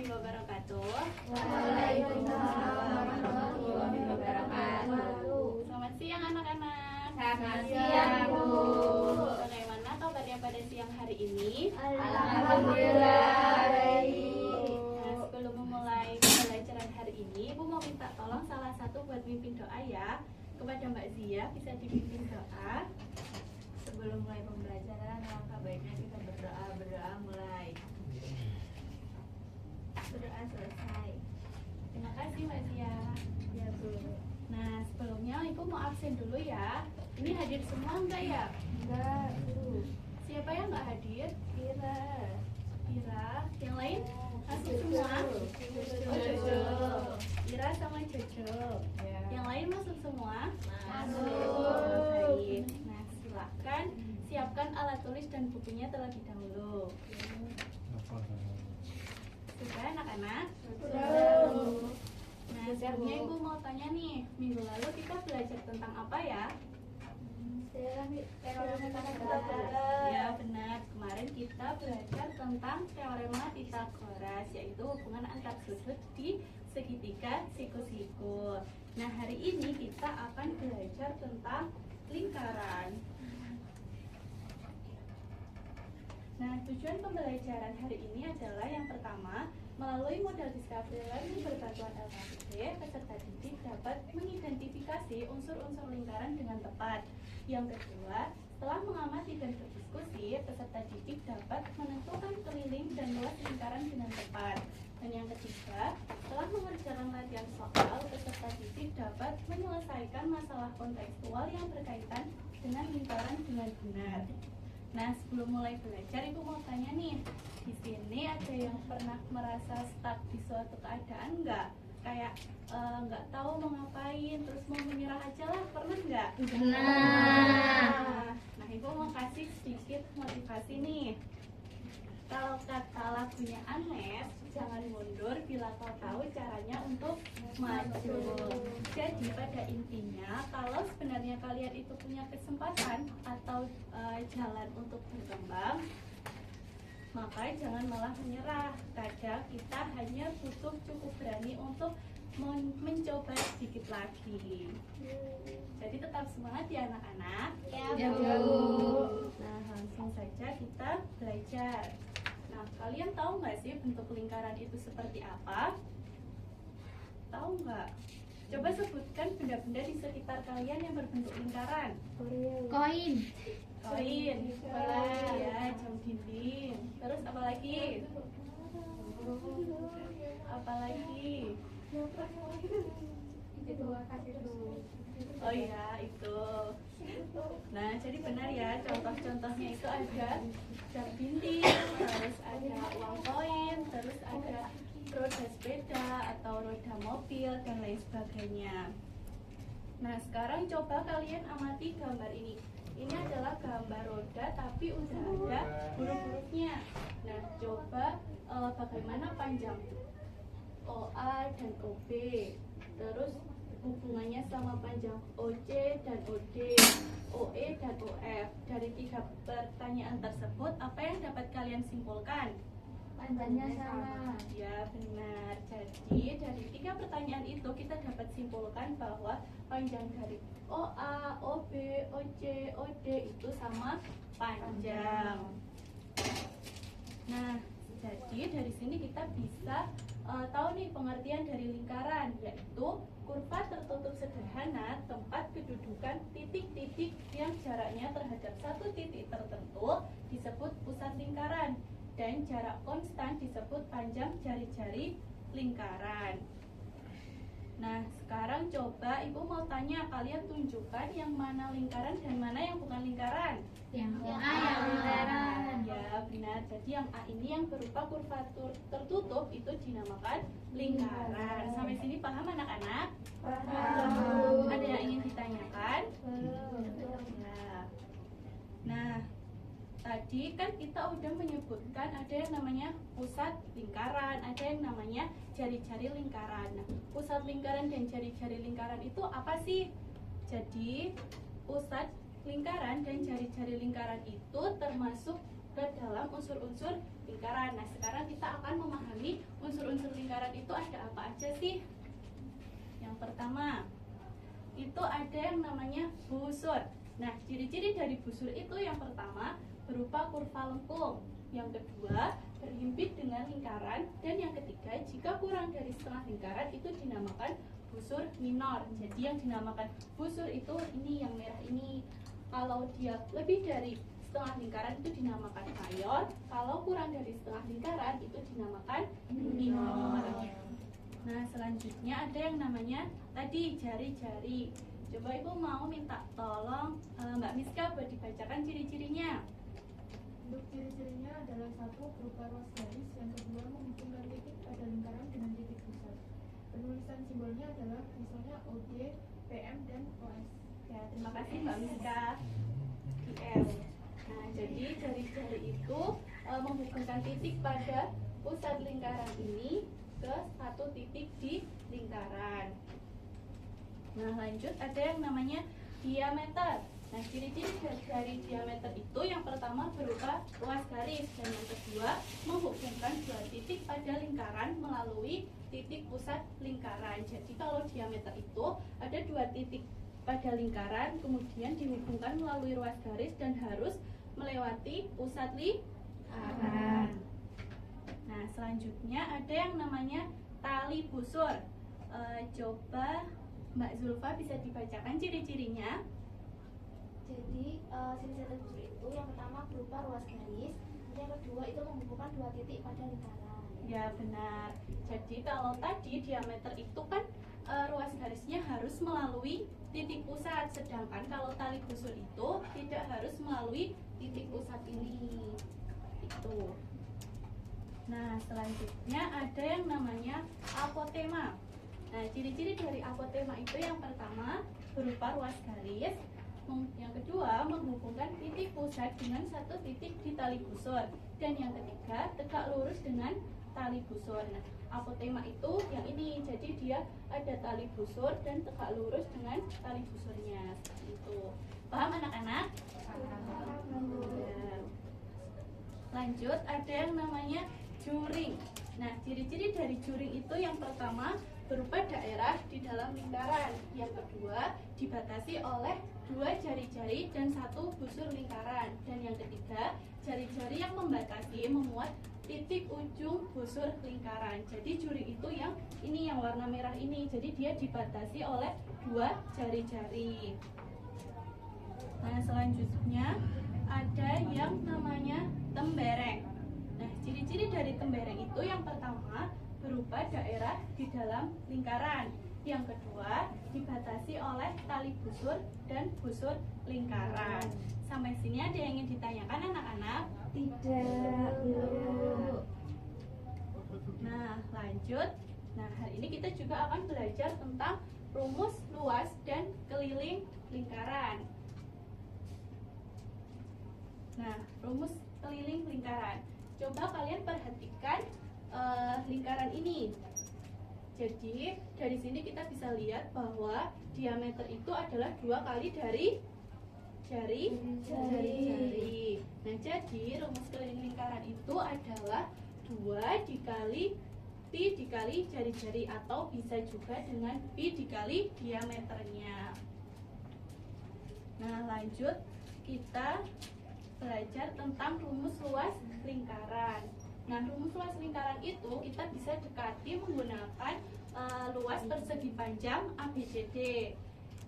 warahmatullahi wabarakatuh. Waalaikumsalam warahmatullahi wabarakatuh. Selamat siang anak-anak. Selamat siang, Bu. Bagaimana kabarnya pada siang hari ini? Alhamdulillah baik. Nah, sebelum memulai pembelajaran hari ini, Ibu mau minta tolong salah satu buat mimpin doa ya. Kepada Mbak Zia, bisa dipimpin doa. Sebelum mulai pembelajaran, alangkah baiknya kita berdoa mulai. Berdoa selesai. Terima kasih Mbak Zia. Ya, Bu. Nah, sebelumnya Ibu mau absen dulu ya. Ini hadir semua enggak ya? Enggak, Bu. Siapa yang enggak hadir? Kira. Ira. Yang lain? Masuk semua? Oh, Jojo. Ira sama Jojo. Ya. Yang lain masuk semua? Masuk. Baik. Nah, silakan siapkan alat tulis dan bukunya terlebih dahulu. Sudah anak-anak? Sudah. Nah, sebelumnya Ibu mau tanya nih, minggu lalu kita belajar tentang apa ya? Ya benar, kemarin kita belajar tentang teorema Pythagoras, yaitu hubungan antar sudut di segitiga siku-siku. Nah, hari ini kita akan belajar tentang lingkaran. Nah, tujuan pembelajaran hari ini adalah yang pertama, melalui model discovery learning berbantuan LKPD, peserta didik dapat mengidentifikasi unsur-unsur lingkaran dengan tepat. Yang kedua, setelah mengamati dan berdiskusi, peserta didik dapat menentukan keliling dan luas lingkaran dengan tepat. Dan yang ketiga, setelah mengerjakan latihan soal, peserta didik dapat menyelesaikan masalah kontekstual yang berkaitan dengan lingkaran dengan benar. Nah, sebelum mulai belajar, Ibu mau tanya nih, di sini ada yang pernah merasa stuck di suatu keadaan nggak? Kayak nggak tahu mau ngapain, terus mau menyerah aja lah, pernah nggak? Nah, Ibu mau kasih sedikit motivasi nih. Kalau kata lagunya Anes, jangan mundur bila kau tahu caranya untuk maju. Jadi pada intinya, kalau sebenarnya kalian itu punya kesempatan atau jalan untuk berkembang, maka jangan malah menyerah. Kadang kita hanya butuh cukup berani untuk mencoba sedikit lagi. Jadi tetap semangat ya anak-anak. Ya, Bu. Nah, langsung saja kita belajar. Nah, kalian tahu nggak sih bentuk lingkaran itu seperti apa? Tahu nggak? Coba sebutkan benda-benda di sekitar kalian yang berbentuk lingkaran. Koin, Koin, bola, ya, jam dinding. Terus apa lagi? Apa lagi? Oh iya, itu. Nah, jadi benar ya, contoh-contohnya itu ada jam dinding, terus ada uang koin, terus ada roda sepeda atau roda mobil dan lain sebagainya. Nah, sekarang coba kalian amati gambar ini. Ini adalah gambar roda tapi udah ada huruf-hurufnya. Nah, coba bagaimana panjang OA dan OB, terus hubungannya sama panjang OC dan OD, OE dan OF. Dari tiga pertanyaan tersebut, apa yang dapat kalian simpulkan? Panjangnya sama. Ya benar. Jadi dari tiga pertanyaan itu kita dapat simpulkan bahwa panjang dari OA, OB, OC, OD itu sama panjang. Nah, jadi dari sini kita bisa tahu nih pengertian dari lingkaran, yaitu kurva tertutup sederhana tempat kedudukan titik-titik yang jaraknya terhadap satu titik tertentu disebut pusat lingkaran, dan jarak konstan disebut panjang jari-jari lingkaran. Nah, sekarang coba Ibu mau tanya, kalian tunjukkan yang mana lingkaran dan mana yang bukan lingkaran. yang Yang A yang lingkaran. Ya, benar. Jadi yang A ini yang berupa kurva tertutup itu dinamakan lingkaran. Sampai sini paham anak-anak? Paham. Ada yang ingin ditanyakan? Ya. Nah, tadi kan kita udah menyebutkan ada yang namanya pusat lingkaran, ada yang namanya jari-jari lingkaran. Nah, pusat lingkaran dan jari-jari lingkaran itu apa sih? Jadi, pusat lingkaran dan jari-jari lingkaran itu termasuk ke dalam unsur-unsur lingkaran. Nah, sekarang kita akan memahami unsur-unsur lingkaran itu ada apa aja sih? Yang pertama, itu ada yang namanya busur. Nah, ciri-ciri dari busur itu yang pertama berupa kurva lengkung, yang kedua berhimpit dengan lingkaran, dan yang ketiga jika kurang dari setengah lingkaran itu dinamakan busur minor. Jadi yang dinamakan busur itu ini yang merah ini. Kalau dia lebih dari setengah lingkaran itu dinamakan mayor, kalau kurang dari setengah lingkaran itu dinamakan minor. Nah, selanjutnya ada yang namanya tadi jari-jari. Coba Ibu mau minta tolong Mbak Miska buat dibacakan ciri-cirinya. Untuk ciri-cirinya adalah satu berupa ruas garis, yang kedua menghubungkan titik pada lingkaran dengan titik pusat. Penulisan simbolnya adalah misalnya OD, PM, dan OS. Ya, terima kasih Mbak Miska. IS. Nah, jadi jari-jari itu menghubungkan titik pada pusat lingkaran ini ke satu titik di lingkaran. Nah, lanjut ada yang namanya diameter. Nah, ciri-ciri dari diameter itu yang pertama berupa ruas garis, dan yang kedua menghubungkan dua titik pada lingkaran melalui titik pusat lingkaran. Jadi kalau diameter itu ada dua titik pada lingkaran, kemudian dihubungkan melalui ruas garis dan harus melewati pusat lingkaran. Nah, selanjutnya ada yang namanya tali busur. Coba Mbak Zulfa bisa dibacakan ciri-cirinya. Jadi ciri-ciri tali busur itu yang pertama berupa ruas garis, yang kedua itu menghubungkan dua titik pada lingkaran. Ya, benar. Jadi kalau tadi diameter itu kan ruas garisnya harus melalui titik pusat, sedangkan kalau tali busur itu tidak harus melalui titik pusat ini. Itu. Nah, selanjutnya ada yang namanya apotema. Nah, ciri-ciri dari apotema itu yang pertama berupa ruas garis, yang kedua menghubungkan titik pusat dengan satu titik di tali busur, dan yang ketiga tegak lurus dengan tali busur. Nah, apotema itu yang ini, jadi dia ada tali busur dan tegak lurus dengan tali busurnya. Seperti itu. Paham anak-anak? Ya. Lanjut ada yang namanya juring. Nah, ciri-ciri dari juring itu yang pertama berupa daerah di dalam lingkaran, yang kedua dibatasi oleh dua jari-jari dan satu busur lingkaran, dan yang ketiga jari-jari yang membatasi memuat titik ujung busur lingkaran. Jadi juring itu yang ini, yang warna merah ini, jadi dia dibatasi oleh dua jari-jari. Nah, selanjutnya ada yang namanya tembereng. Nah, ciri-ciri dari tembereng itu yang pertama berupa daerah di dalam lingkaran, yang kedua dibatasi oleh tali busur dan busur lingkaran. Sampai sini ada yang ingin ditanyakan anak-anak? Tidak, belum. Nah, lanjut. Nah, hari ini kita juga akan belajar tentang rumus luas dan keliling lingkaran. Nah, rumus keliling lingkaran. Coba kalian perhatikan lingkaran ini. Jadi dari sini kita bisa lihat bahwa diameter itu adalah 2 kali dari jari. Nah, jadi rumus keliling lingkaran itu adalah 2 dikali pi dikali jari-jari, atau bisa juga dengan pi dikali diameternya. Nah, lanjut kita belajar tentang rumus luas lingkaran. Nah, rumus luas lingkaran itu kita bisa dekati menggunakan luas persegi panjang ABCD.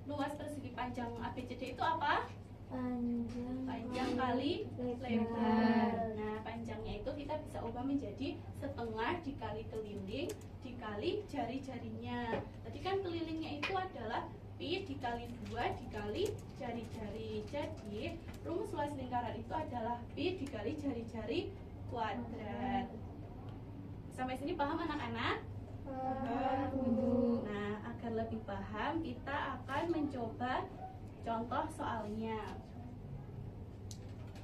Luas persegi panjang ABCD itu apa? Panjang kali lebar. Nah, panjangnya itu kita bisa ubah menjadi setengah dikali keliling dikali jari-jarinya. Tadi kan kelilingnya itu adalah pi dikali 2 dikali jari-jari. Jadi rumus luas lingkaran itu adalah pi dikali jari-jari kuadrat. Sampai sini paham anak-anak? Paham. Nah, agar lebih paham kita akan mencoba contoh soalnya.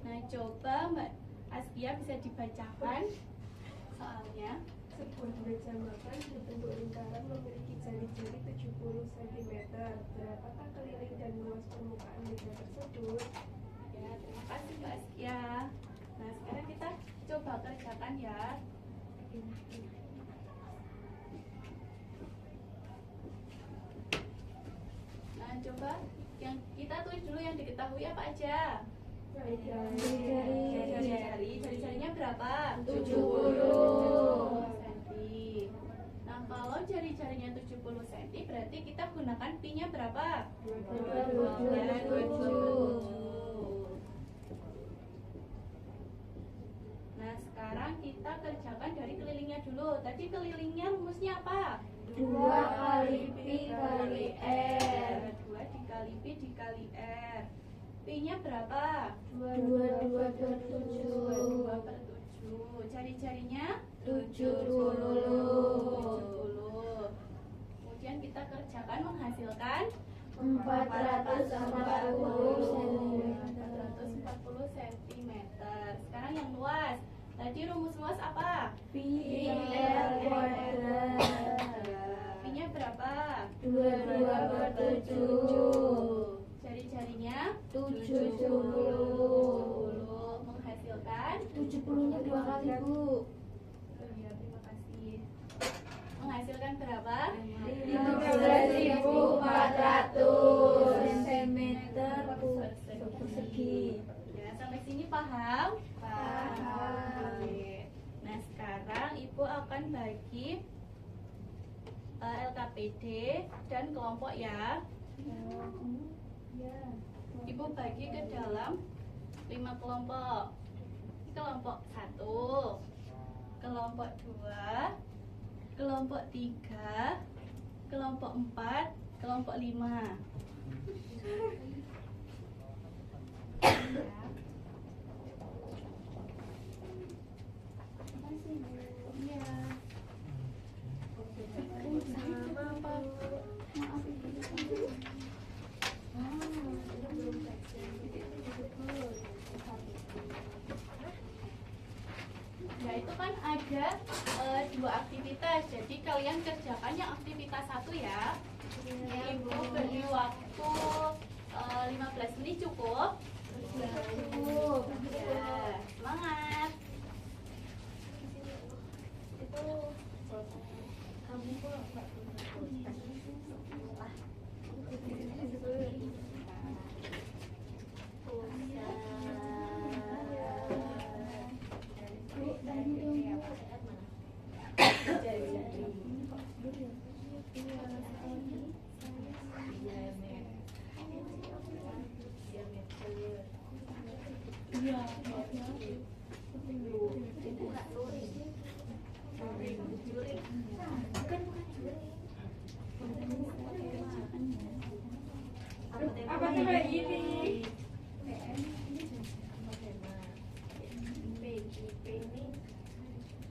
Nah, coba Mbak Askia bisa dibacakan soalnya. Sebuah meja makan berbentuk lingkaran memiliki jari-jari 70 cm. Berapakah keliling dan luas permukaan meja tersebut? Ya, terima kasih Mbak Askia. Nah, sekarang kita coba kerjakan ya. Coba yang kita tulis dulu yang diketahui apa aja? Jari-jarinya berapa? 70 cm. Nah, kalau jari-jarinya 70 cm berarti kita gunakan pi-nya berapa? 27. Nah, sekarang kita kerjakan dari kelilingnya dulu. Tadi kelilingnya rumusnya apa? 2 kali pi kali r. 2 dikali pi dikali r. Pi-nya berapa? 22/7. 2 per 7. Jari-jarinya 70. Kemudian kita kerjakan menghasilkan 440 cm. Sekarang yang luas. Tadi rumus luas apa? pi r kuadrat. Pi-nya berapa? 22/7. Jari-jarinya 70. Menghasilkan 70-nya 2 kali, Bu. ya, terima kasih. Menghasilkan berapa? 15.400 cm persegi. Ya, sampai sini paham? Paham. Oke. Nah, sekarang Ibu akan bagi LKPD dan kelompok ya. Ibu bagi ke dalam 5 kelompok. Kelompok 1, kelompok 2, kelompok 3, kelompok 4, kelompok 5. Ya, itu kan ada 2 aktivitas. Jadi kalian kerjakan yang aktivitas 1 ya. Ibu beri waktu 15 menit cukup. Cukup. Ya, semangat. Itu kamu kok Apa tema ini?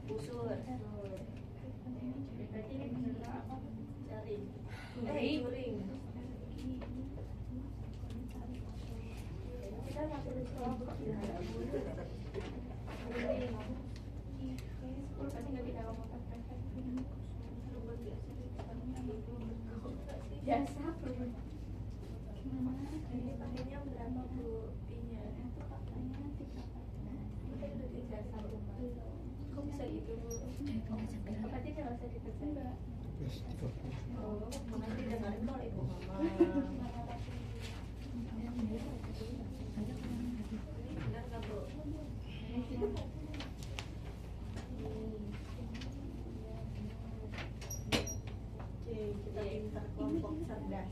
Busur. Berarti ini benar apa? Jaring. Juring. kita mau tulis kelompok ya. Biasa. Ini pakainya berapa Bu? Pi-nya? Kok bisa gitu Bu? Berarti nggak usah dikerjain. Oh, nanti dengerin kalau Ibu Mama. Benar nggak Bu? Oke, kita pintar kelompok cerdas.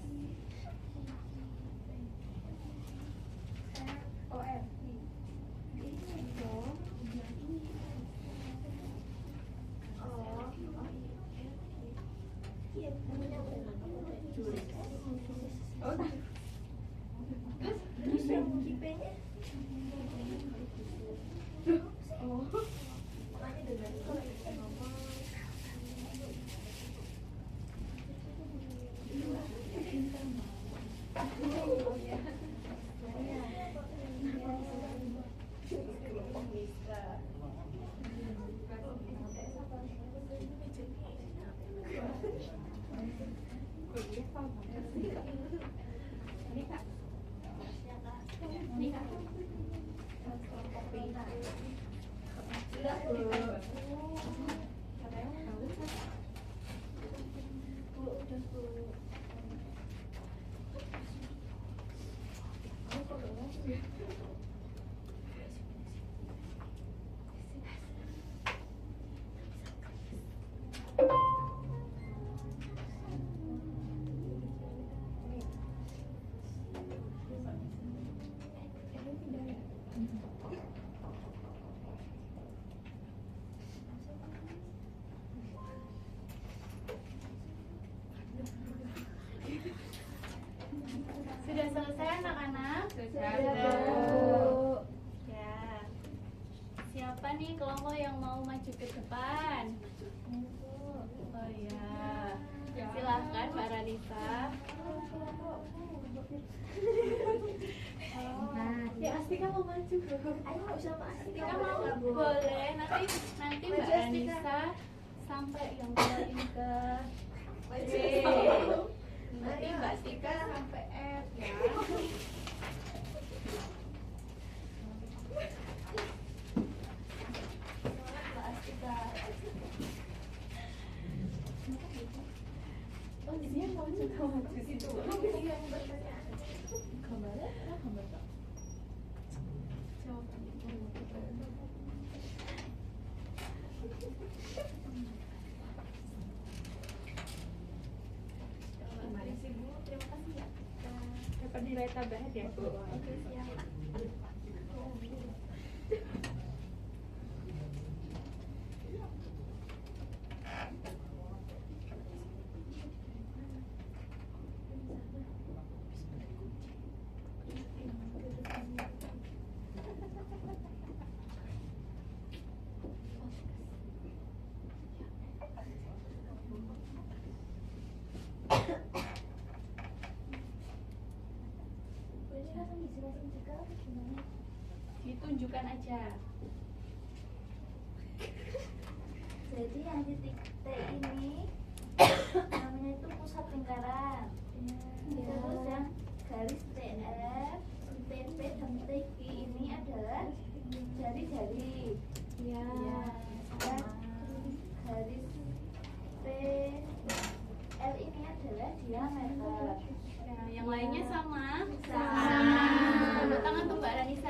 Terus yang KIP-nya? Makanya dengerin kalau Ibu ngomong. yang mau maju ke depan? Oh ya, silahkan Mbak Ranisa. Ya Astika mau maju. Ayo sama Astika Astika mau boleh. Nanti Mbak Ranisa sampai yang ini ke C. Nanti Mbak Astika sampai F ya. Mbak Astika. Oh dia mau juga maju situ. Gambarnya gambar tak? Terima kasih ya. Dapat nilai tambahan ya? Oke, siap. Boleh langsung dijelasin juga gimana? Ditunjukkan aja. Jadi yang titik T ini namanya itu pusat lingkaran. Terus yang garis TF, TP dan TQ ini adalah jari-jari. Ya. Dan garis PL ini adalah diameter. Nah, yang lainnya sama? Sama. Tepuk tangan untuk Mbak Ranisa.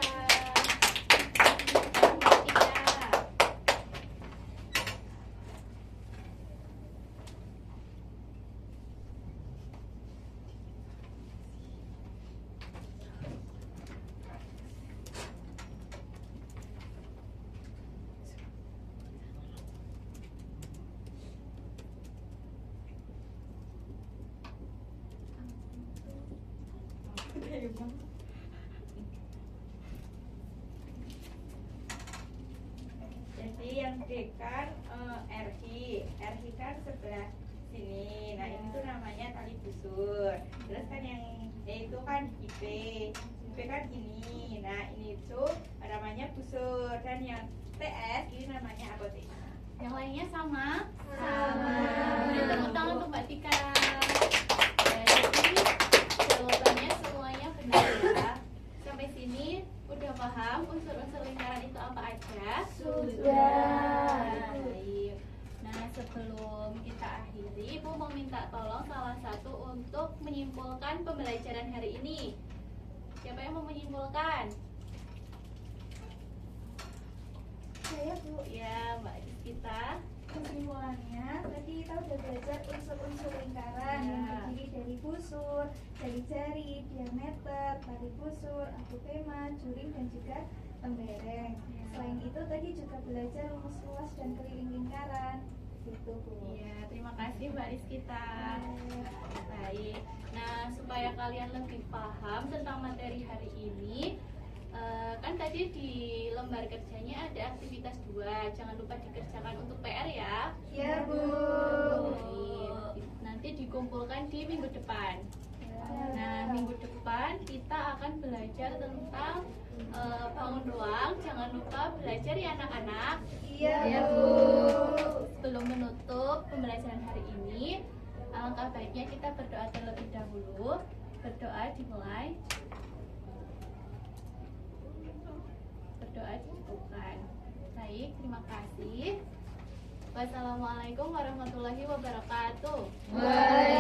Jadi yang D kan RI kan sebelah sini. Nah ini tuh namanya tali busur. Terus kan yang E itu kan IP kan ini. Nah ini tuh namanya busur. Dan yang TS ini namanya apotek. Yang lainnya sama? Sama. Beri tepuk tangan untuk Mbak Tika. Ya, jadi jawabannya semuanya benar ya. Sampai sini udah paham unsur-unsur lingkaran itu apa aja? Sudah. Baik. Nah, sebelum kita akhiri, Ibu mau minta tolong salah satu untuk menyimpulkan pembelajaran hari ini. Siapa yang mau menyimpulkan? Saya Bu. Ya, Mbak kita. Kesimpulannya, tadi kita udah belajar unsur-unsur lingkaran yang Ya. terdiri dari busur, dari jari, diameter, tali busur, apopema, juring, dan juga tembereng. Ya. Selain itu tadi juga belajar rumus luas dan keliling lingkaran. Gitu Bu. Iya, terima kasih Mbak Rizkita. Baik. Nah, supaya kalian lebih paham tentang materi hari ini, kan tadi di lembar kerjanya ada aktivitas 2. Jangan lupa dikerjakan untuk PR ya. Ya Bu. Baik. Nanti dikumpulkan di minggu depan. Ya. Nah, minggu depan kita akan belajar tentang bangun ruang. Jangan lupa belajar ya anak-anak. Iya Bu. Sebelum menutup pembelajaran hari ini, alangkah baiknya kita berdoa terlebih dahulu. Berdoa dimulai. Berdoa dicukupkan. Baik, terima kasih. Wassalamualaikum warahmatullahi wabarakatuh. Waalaikumsalam.